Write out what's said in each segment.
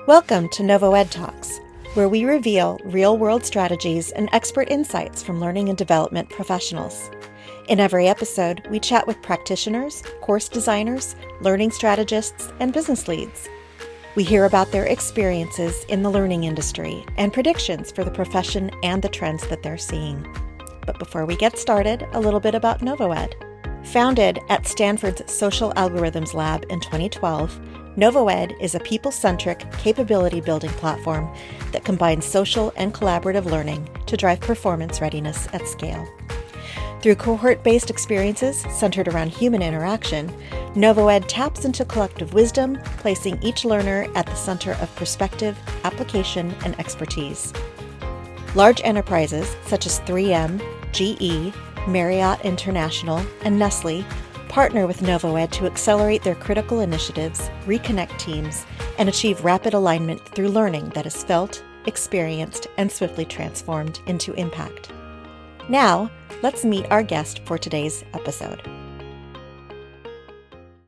Welcome to NovoEDTalks, where we reveal real-world strategies and expert insights from learning and development professionals. In every episode, we chat with practitioners, course designers, learning strategists, and business leads. We hear about their experiences in the learning industry and predictions for the profession and the trends that they're seeing. But before we get started, a little bit about NovoEd. Founded at Stanford's Social Algorithms Lab in 2012, NovoEd is a people-centric, capability-building platform that combines social and collaborative learning to drive performance readiness at scale. Through cohort-based experiences centered around human interaction, NovoEd taps into collective wisdom, placing each learner at the center of perspective, application, and expertise. Large enterprises such as 3M, GE, Marriott International, and Nestle partner with NovoEd to accelerate their critical initiatives, reconnect teams, and achieve rapid alignment through learning that is felt, experienced, and swiftly transformed into impact. Now, let's meet our guest for today's episode.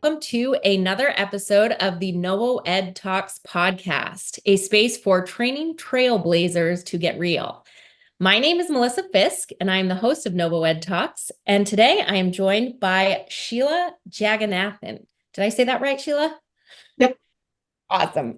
Welcome to another episode of the NovoEDTalks podcast, a space for training trailblazers to get real. My name is Melissa Fisk, and I'm the host of NovoEDTalks. And today I am joined by Sheila Jagannathan. Did I say that right, Sheila? Yep. Awesome.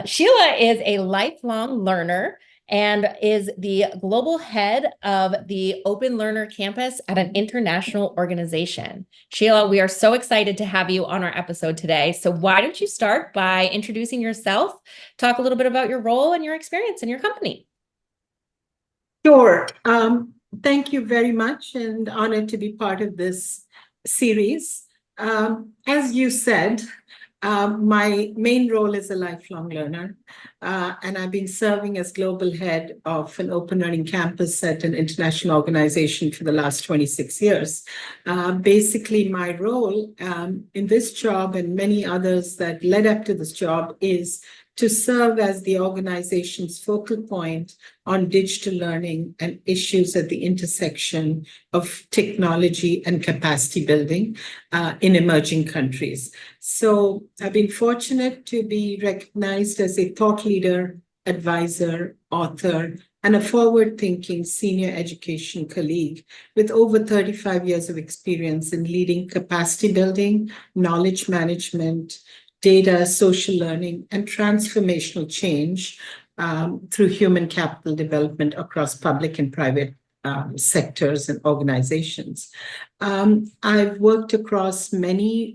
Sheila is a lifelong learner and is the global head of the Open Learner Campus at an international organization. Sheila, we are so excited to have you on our episode today. So why don't you start by introducing yourself, talk a little bit about your role and your experience in your company. Sure. Thank you very much, and honored to be part of this series. As you said, my main role is a lifelong learner, and I've been serving as global head of an open learning campus at an international organization for the last 26 years. Basically, my role in this job and many others that led up to this job is to serve as the organization's focal point on digital learning and issues at the intersection of technology and capacity building in emerging countries. So I've been fortunate to be recognized as a thought leader, advisor, author, and a forward-thinking senior education colleague with over 35 years of experience in leading capacity building, knowledge management, data, social learning, and transformational change through human capital development across public and private sectors and organizations. I've worked across a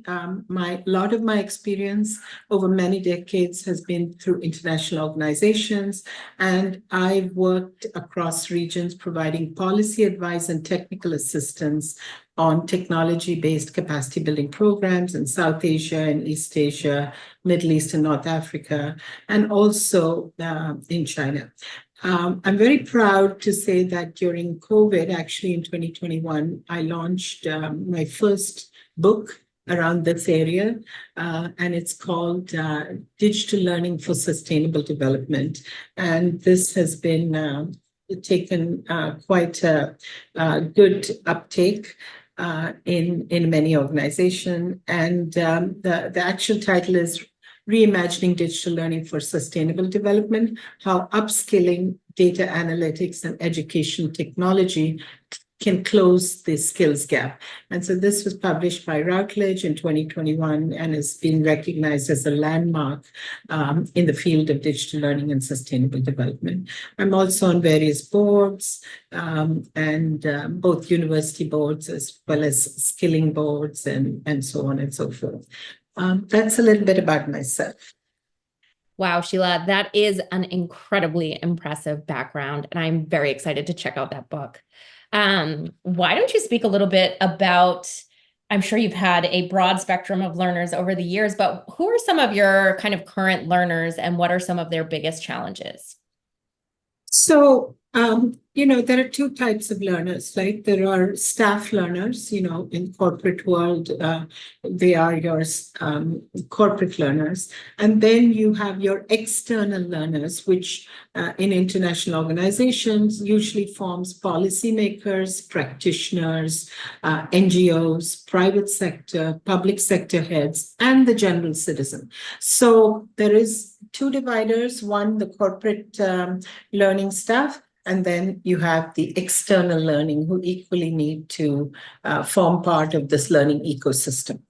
lot of my experience over many decades has been through international organizations, and I've worked across regions providing policy advice and technical assistance on technology-based capacity building programs in South Asia and East Asia, Middle East and North Africa, and also in China. I'm very proud to say that during COVID, actually in 2021, I launched my first book around this area, and it's called Digital Learning for Sustainable Development. And this has been taken quite a good uptake in many organizations. And the actual title is Reimagining Digital Learning for Sustainable Development, How Upskilling, Data Analytics, and Education Technology can close the skills gap. And so this was published by Routledge in 2021 and has been recognized as a landmark in the field of digital learning and sustainable development. I'm also on various boards and both university boards as well as skilling boards and so on and so forth. That's a little bit about myself. Wow, Sheila, that is an incredibly impressive background, and I'm very excited to check out that book. Why don't you speak a little bit about, I'm sure you've had a broad spectrum of learners over the years, but who are some of your kind of current learners and what are some of their biggest challenges? So There are two types of learners, right? There are staff learners, in corporate world, they are your corporate learners. And then you have your external learners, which in international organizations usually forms policymakers, practitioners, NGOs, private sector, public sector heads, and the general citizen. So there is two dividers, one, the corporate learning staff, and then you have the external learning who equally need to form part of this learning ecosystem.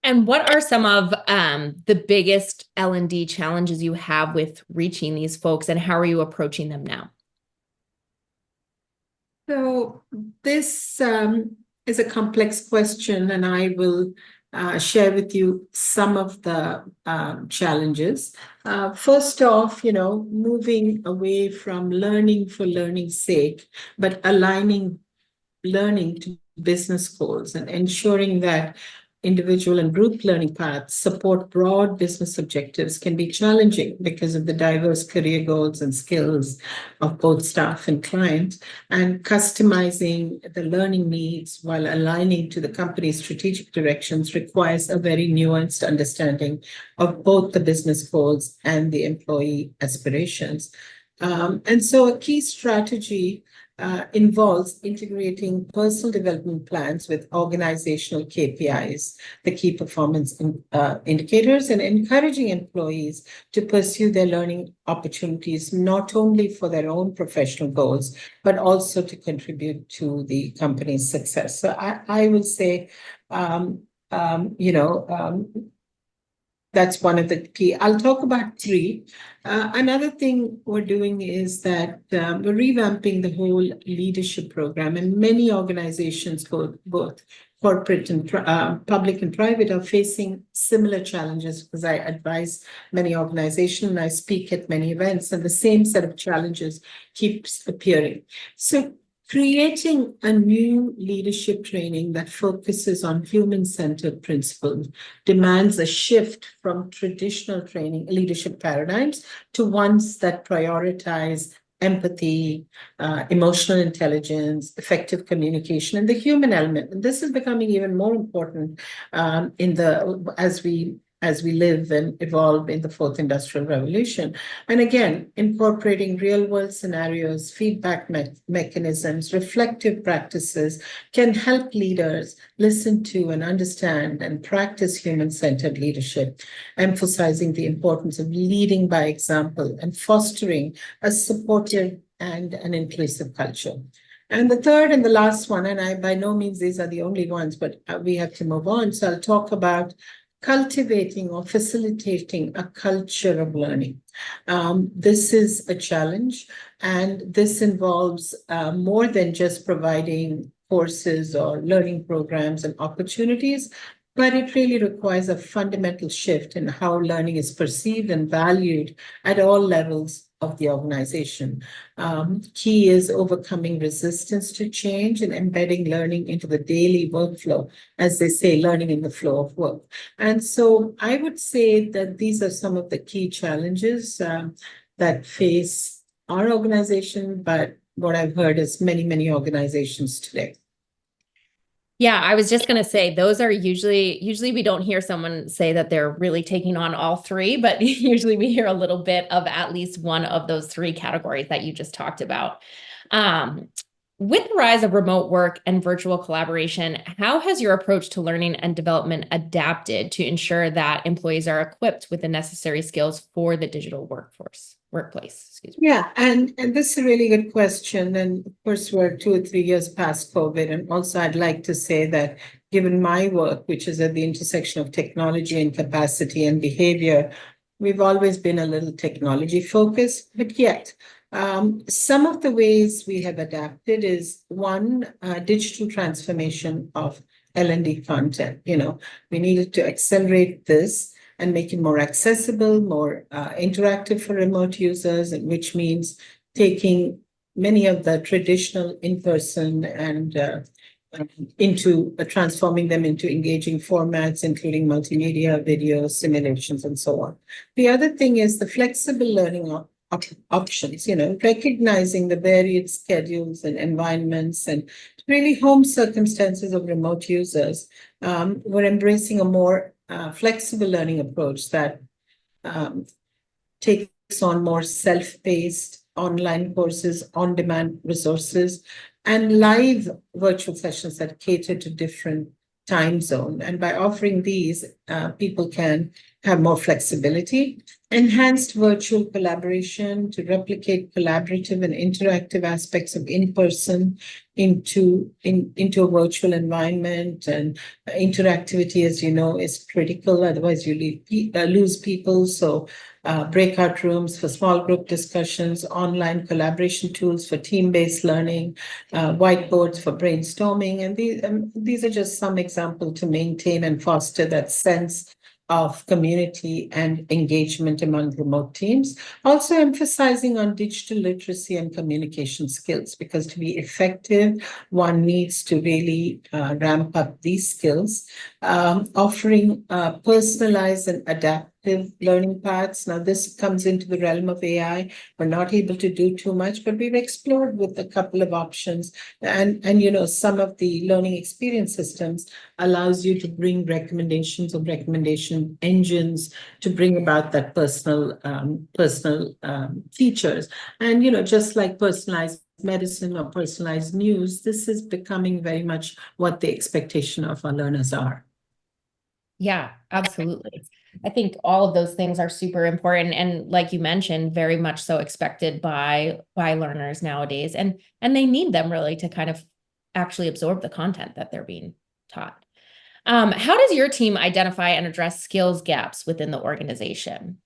And what are some of the biggest L&D challenges you have with reaching these folks, and how are you approaching them now? So this is a complex question, and I will share with you some of the challenges. First off, moving away from learning for learning's sake, but aligning learning to business goals and ensuring that individual and group learning paths support broad business objectives can be challenging because of the diverse career goals and skills of both staff and clients, and customizing the learning needs while aligning to the company's strategic directions requires a very nuanced understanding of both the business goals and the employee aspirations. And so a key strategy involves integrating personal development plans with organizational KPIs, the key performance indicators, and encouraging employees to pursue their learning opportunities, not only for their own professional goals, but also to contribute to the company's success. So I will say, that's one of the key. I'll talk about three. Another thing we're doing is that we're revamping the whole leadership program, and many organizations, both corporate and public and private, are facing similar challenges, because I advise many organizations and I speak at many events, and the same set of challenges keeps appearing. So creating a new leadership training that focuses on human-centered principles demands a shift from traditional training leadership paradigms to ones that prioritize empathy, emotional intelligence, effective communication, and the human element. And this is becoming even more important as we live and evolve in the fourth industrial revolution. And again, incorporating real-world scenarios, feedback mechanisms, reflective practices can help leaders listen to and understand and practice human-centered leadership, emphasizing the importance of leading by example and fostering a supportive and an inclusive culture. And the third and the last one, and I by no means these are the only ones, but we have to move on. So I'll talk about cultivating or facilitating a culture of learning. This is a challenge, and this involves more than just providing courses or learning programs and opportunities, but it really requires a fundamental shift in how learning is perceived and valued at all levels of the organization. Key is overcoming resistance to change and embedding learning into the daily workflow, as they say, learning in the flow of work. And so I would say that these are some of the key challenges that face our organization, but what I've heard is many, many organizations today. Yeah, I was just going to say, those are usually we don't hear someone say that they're really taking on all three, but usually we hear a little bit of at least one of those three categories that you just talked about. With the rise of remote work and virtual collaboration, how has your approach to learning and development adapted to ensure that employees are equipped with the necessary skills for the digital workplace? Excuse me. Yeah, and this is a really good question. And of course, we're 2 or 3 years past COVID. And also, I'd like to say that given my work, which is at the intersection of technology and capacity and behavior, we've always been a little technology focused, but yet some of the ways we have adapted is one, digital transformation of L&D content. We needed to accelerate this and make it more accessible, more interactive for remote users, which means taking many of the traditional in-person and transforming them into engaging formats, including multimedia, videos, simulations, and so on. The other thing is the flexible learning options, recognizing the varied schedules and environments and really home circumstances of remote users. We're embracing a more flexible learning approach that takes on more self-paced online courses, on-demand resources, and live virtual sessions that cater to different time zone. And by offering these, people can have more flexibility, enhanced virtual collaboration to replicate collaborative and interactive aspects of in-person into a virtual environment. And interactivity, as you know, is critical. Otherwise, you lose people. So breakout rooms for small group discussions, online collaboration tools for team-based learning, whiteboards for brainstorming. And these are just some examples to maintain and foster that sense of community and engagement among remote teams. Also emphasizing on digital literacy and communication skills, because to be effective, one needs to really ramp up these skills, offering personalized and adaptive learning paths. Now, this comes into the realm of AI. We're not able to do too much, but we've explored with a couple of options. And some of the learning experience systems allows you to bring recommendations or recommendation engines to bring about that personal features. And just like personalized medicine or personalized news, this is becoming very much what the expectation of our learners are. Yeah, absolutely. I think all of those things are super important. And like you mentioned, very much so expected by learners nowadays. And they need them really to kind of actually absorb the content that they're being taught. How does your team identify and address skills gaps within the organization?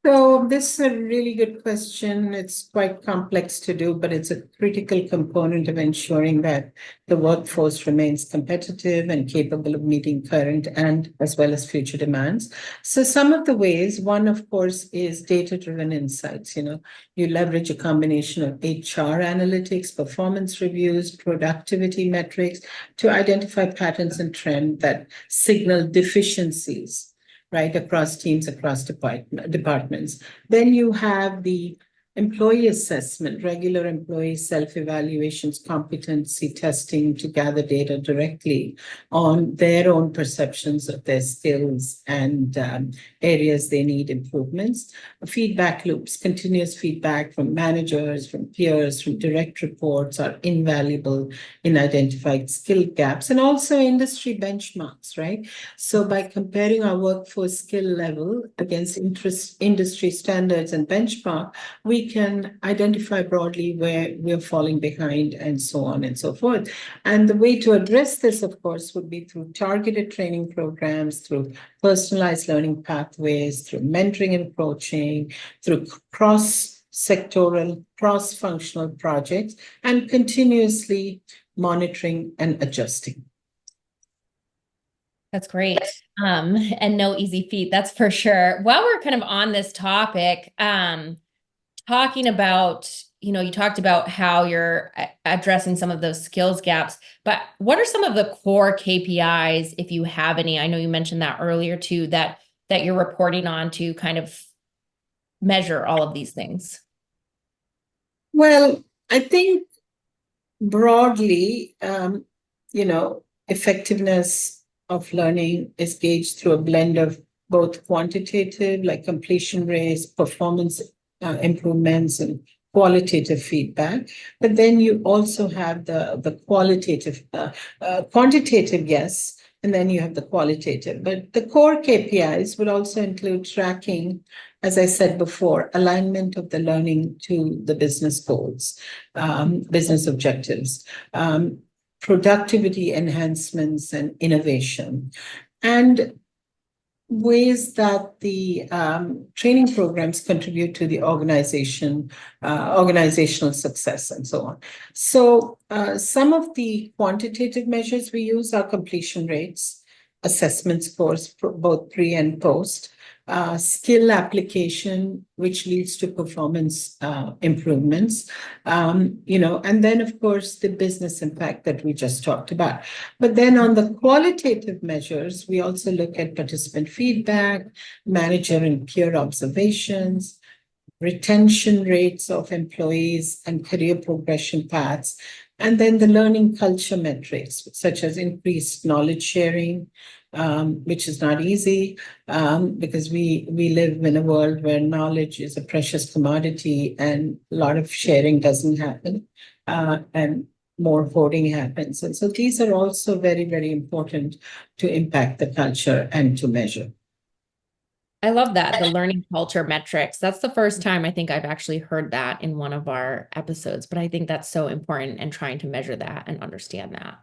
So this is a really good question. It's quite complex to do, but it's a critical component of ensuring that the workforce remains competitive and capable of meeting current and as well as future demands. So some of the ways, one, of course, is data-driven insights. You leverage a combination of HR analytics, performance reviews, productivity metrics to identify patterns and trends that signal deficiencies, right, across teams, across departments. Then you have the employee assessment, regular employee self-evaluations, competency testing to gather data directly on their own perceptions of their skills and areas they need improvements. Feedback loops, continuous feedback from managers, from peers, from direct reports are invaluable in identifying skill gaps, and also industry benchmarks, right? So by comparing our workforce skill level against industry standards and benchmark, we can identify broadly where we're falling behind and so on and so forth. And the way to address this, of course, would be through targeted training programs, through personalized learning pathways, through mentoring and coaching, through cross-sectoral, cross-functional projects, and continuously monitoring and adjusting. That's great. And no easy feat, that's for sure. While we're kind of on this topic, talking about, you talked about how you're addressing some of those skills gaps, but what are some of the core KPIs, if you have any? I know you mentioned that earlier too, that you're reporting on to kind of measure all of these things. Well, I think broadly, effectiveness of learning is gauged through a blend of both quantitative, like completion rates, performance improvements, and qualitative feedback. But then you also have the qualitative, quantitative, yes, and then you have the qualitative. But the core KPIs would also include tracking, as I said before, alignment of the learning to the business goals, business objectives, productivity enhancements and innovation, and ways that the training programs contribute to the organizational success and so on. So some of the quantitative measures we use are completion rates, assessment scores, both pre and post, skill application, which leads to performance improvements, and then, of course, the business impact that we just talked about. But then on the qualitative measures, we also look at participant feedback, manager and peer observations, retention rates of employees and career progression paths, and then the learning culture metrics, such as increased knowledge sharing, which is not easy, because we live in a world where knowledge is a precious commodity and a lot of sharing doesn't happen, and more hoarding happens. And so these are also very, very important to impact the culture and to measure. I love that, the learning culture metrics. That's the first time I think I've actually heard that in one of our episodes, but I think that's so important and trying to measure that and understand that.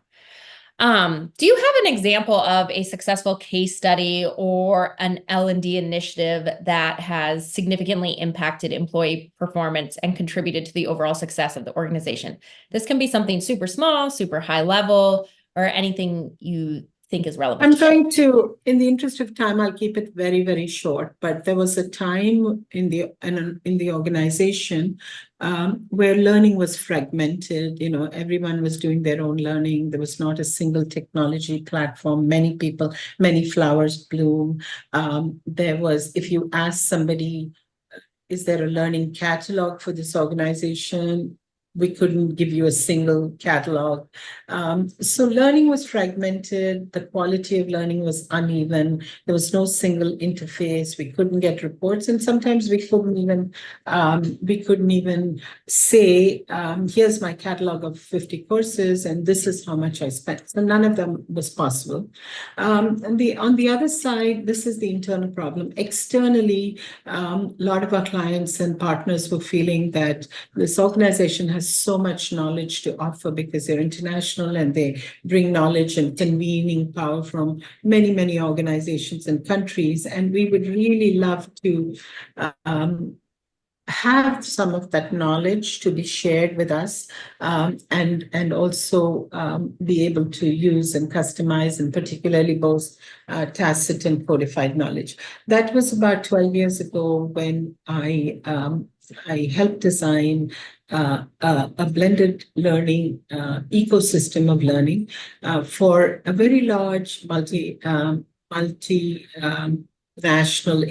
Do you have an example of a successful case study or an L&D initiative that has significantly impacted employee performance and contributed to the overall success of the organization? This can be something super small, super high level, or anything you think is relevant. I'm going to, in the interest of time, I'll keep it very, very short. But there was a time in the organization where learning was fragmented. You know, everyone was doing their own learning. There was not a single technology platform. Many people, many flowers bloom. There was, if you ask somebody, is there a learning catalog for this organization? We couldn't give you a single catalog. So learning was fragmented. The quality of learning was uneven. There was no single interface. We couldn't get reports. And sometimes we couldn't even say, here's my catalog of 50 courses, and this is how much I spent. So none of them was possible. And on the other side, this is the internal problem. Externally, a lot of our clients and partners were feeling that this organization has so much knowledge to offer because they're international and they bring knowledge and convening power from many, many organizations and countries. And we would really love to have some of that knowledge to be shared with us, and also be able to use and customize, and particularly both tacit and codified knowledge. That was about 12 years ago when I helped design a blended learning ecosystem of learning for a very large multinational,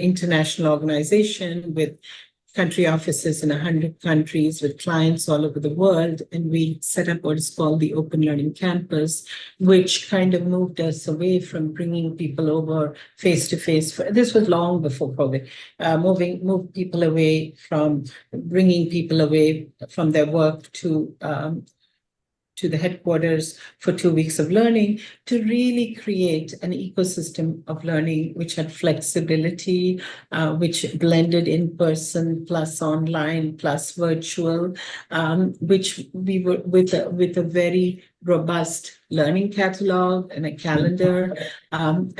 international organization with country offices in 100 countries with clients all over the world. And we set up what is called the Open Learning Campus, which kind of moved us away from bringing people over face-to-face. This was long before COVID, moved people away from bringing people away from their work to the headquarters for 2 weeks of learning, to really create an ecosystem of learning which had flexibility, which blended in person plus online plus virtual, which we were with a very robust learning catalog and a calendar, and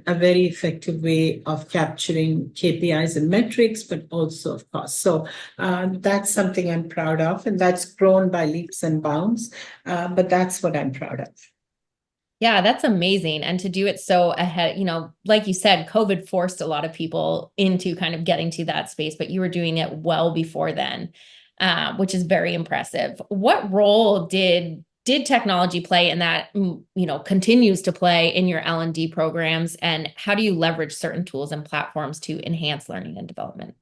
a very effective way of capturing KPIs and metrics, but also of course. So that's something I'm proud of, and that's grown by leaps and bounds, but that's what I'm proud of. Yeah, that's amazing. And to do it so ahead, you know, like you said, COVID forced a lot of people into kind of getting to that space, but you were doing it well before then, which is very impressive. What role did technology play in that, you know, continues to play in your L&D programs? And how do you leverage certain tools and platforms to enhance learning and development?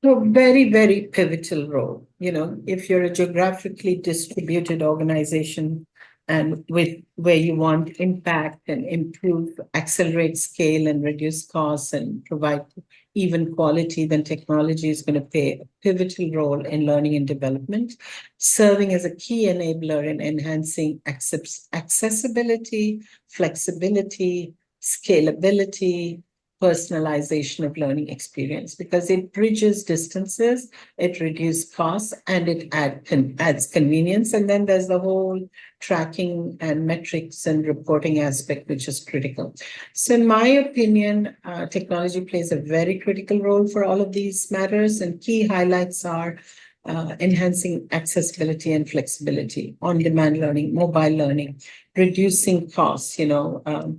So very, very pivotal role. You know, if you're a geographically distributed organization and with where you want impact and improve, accelerate scale and reduce costs and provide even quality, then technology is going to play a pivotal role in learning and development, serving as a key enabler in enhancing accessibility, flexibility, scalability, personalization of learning experience, because it bridges distances, it reduces costs, and it adds convenience. And then there's the whole tracking and metrics and reporting aspect, which is critical. So in my opinion, technology plays a very critical role for all of these matters, and key highlights are enhancing accessibility and flexibility, on-demand learning, mobile learning, reducing costs,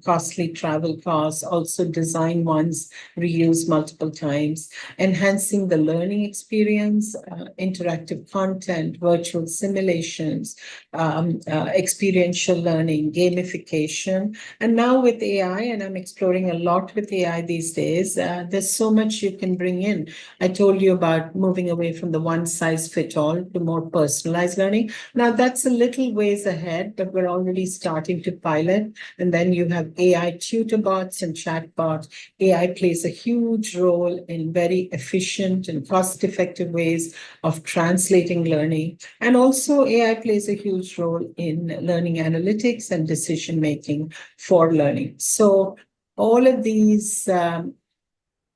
costly travel costs, also design ones, reuse multiple times, enhancing the learning experience, interactive content, virtual simulations, experiential learning, gamification. And now with AI, and I'm exploring a lot with AI these days, there's so much you can bring in. I told you about moving away from the one size fit all to more personalized learning. Now that's a little ways ahead, but we're already starting to pilot. And then you have AI tutor bots and chat bots. AI plays a huge role in very efficient and cost-effective ways of translating learning. And also AI plays a huge role in learning analytics and decision-making for learning. So all of these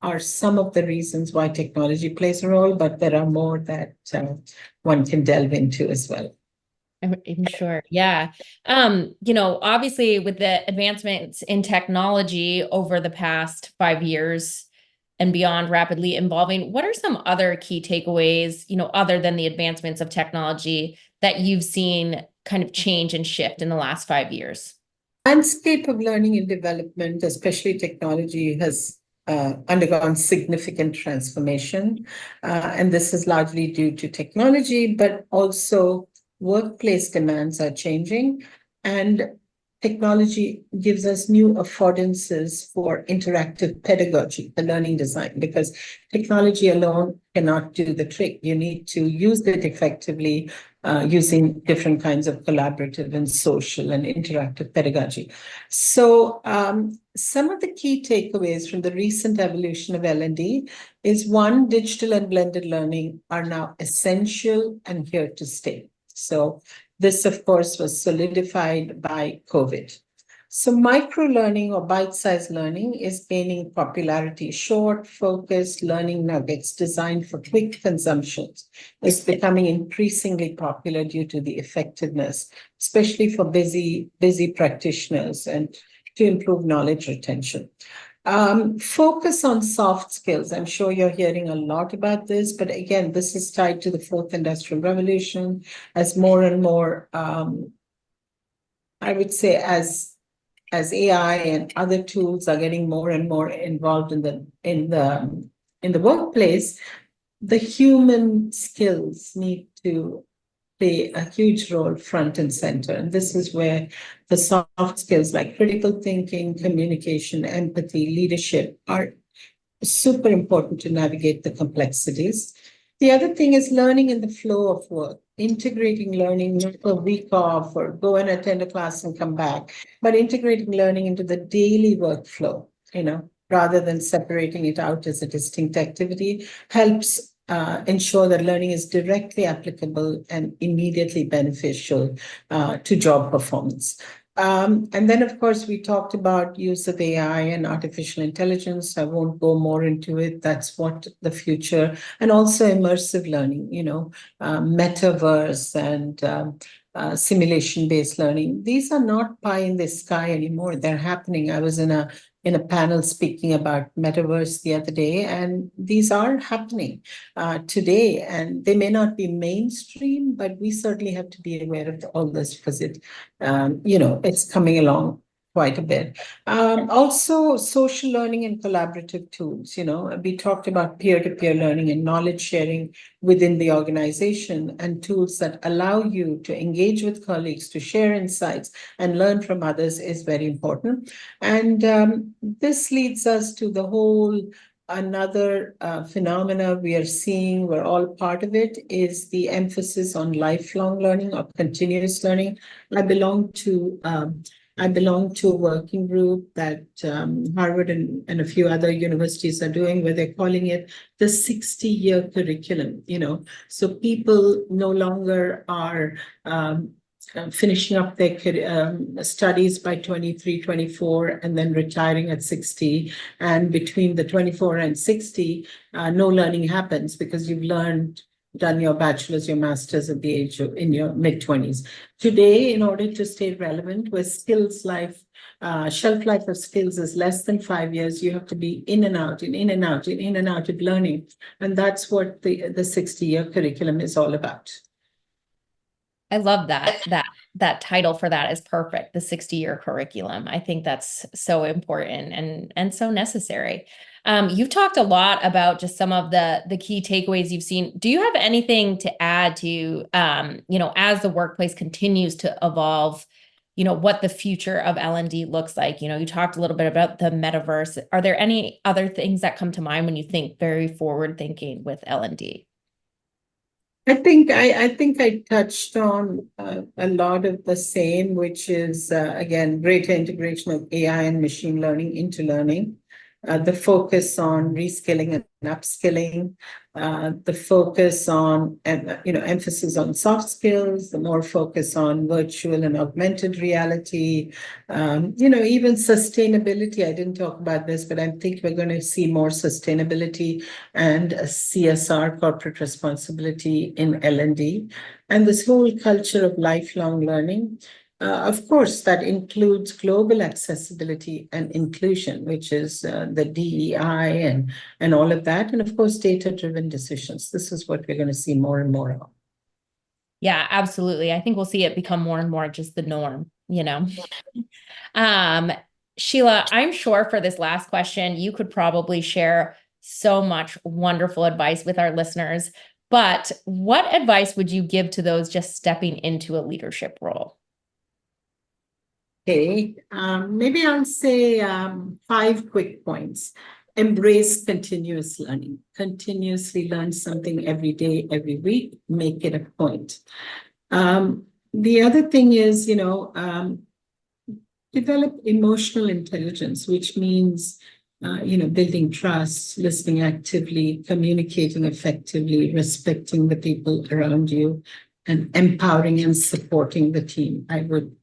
are some of the reasons why technology plays a role, but there are more that one can delve into as well. I'm sure. Yeah. Obviously with the advancements in technology over the past 5 years and beyond rapidly evolving, what are some other key takeaways, other than the advancements of technology that you've seen kind of change and shift in the last 5 years? Landscape of learning and development, especially technology, has undergone significant transformation. And this is largely due to technology, but also workplace demands are changing. And technology gives us new affordances for interactive pedagogy, the learning design, because technology alone cannot do the trick. You need to use it effectively using different kinds of collaborative and social and interactive pedagogy. So some of the key takeaways from the recent evolution of L&D is one, digital and blended learning are now essential and here to stay. So this, of course, was solidified by COVID. So micro-learning or bite-sized learning is gaining popularity. Short, focused learning nuggets designed for quick consumption is becoming increasingly popular due to the effectiveness, especially for busy practitioners and to improve knowledge retention. Focus on soft skills. I'm sure you're hearing a lot about this, but again, this is tied to the fourth industrial revolution as more and more, I would say, as AI and other tools are getting more and more involved in the workplace, the human skills need to play a huge role front and center. And this is where the soft skills like critical thinking, communication, empathy, leadership are super important to navigate the complexities. The other thing is learning in the flow of work, integrating learning, not a week off or go and attend a class and come back, but integrating learning into the daily workflow, rather than separating it out as a distinct activity, helps ensure that learning is directly applicable and immediately beneficial to job performance. And then, of course, we talked about use of AI and artificial intelligence. I won't go more into it. That's what the future, and also immersive learning, metaverse and simulation-based learning. These are not pie in the sky anymore. They're happening. I was in a panel speaking about metaverse the other day, and these are happening today. And they may not be mainstream, but we certainly have to be aware of all this because it's coming along quite a bit. Also, social learning and collaborative tools. We talked about peer-to-peer learning and knowledge sharing within the organization, and tools that allow you to engage with colleagues, to share insights and learn from others is very important. And this leads us to the whole another phenomena we are seeing, we're all part of it, is the emphasis on lifelong learning or continuous learning. I belong to a working group that Harvard and a few other universities are doing, where they're calling it the 60-year curriculum. So people no longer are finishing up their studies by 23, 24, and then retiring at 60. And between the 24 and 60, no learning happens because you've done your bachelor's, your master's at the age of in your mid-20s. Today, in order to stay relevant, where skills life, shelf life of skills is less than 5 years, you have to be in and out of learning. And that's what the 60-year curriculum is all about. I love that that title for that is perfect, the 60-year curriculum. I think that's so important and so necessary. You've talked a lot about just some of the key takeaways you've seen. Do you have anything to add to, as the workplace continues to evolve, what the future of L&D looks like? You talked a little bit about the metaverse. Are there any other things that come to mind when you think very forward thinking with L&D? I think I touched on a lot of the same, which is again greater integration of AI and machine learning into learning, the focus on reskilling and upskilling, the focus on emphasis on soft skills, the more focus on virtual and augmented reality, even sustainability. I didn't talk about this, but I think we're going to see more sustainability and CSR, corporate responsibility in L&D, and this whole culture of lifelong learning. Of course, that includes global accessibility and inclusion, which is the DEI and all of that. And of course, data-driven decisions. This is what we're going to see more and more of. Yeah, absolutely. I think we'll see it become more and more just the norm, Sheila, I'm sure for this last question, you could probably share so much wonderful advice with our listeners, but what advice would you give to those just stepping into a leadership role? Okay, maybe I'll say 5 quick points. Embrace continuous learning. Continuously learn something every day, every week. Make it a point. The other thing is, develop emotional intelligence, which means, building trust, listening actively, communicating effectively, respecting the people around you, and empowering and supporting the team. I would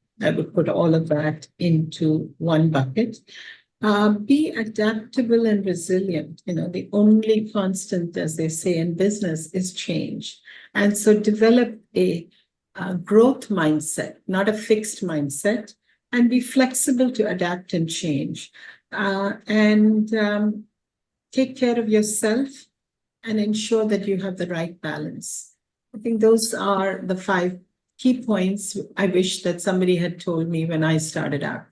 put all of that into one bucket. Be adaptable and resilient. The only constant, as they say in business, is change. And so develop a growth mindset, not a fixed mindset, and be flexible to adapt and change. And take care of yourself and ensure that you have the right balance. I think those are the 5 key points I wish that somebody had told me when I started out.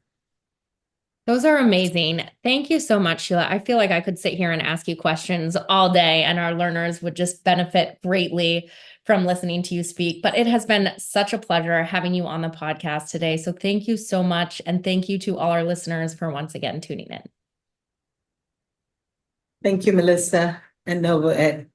Those are amazing. Thank you so much, Sheila. I feel like I could sit here and ask you questions all day, and our learners would just benefit greatly from listening to you speak. But it has been such a pleasure having you on the podcast today. So thank you so much. And thank you to all our listeners for once again tuning in. Thank you, Melissa and NovoEd.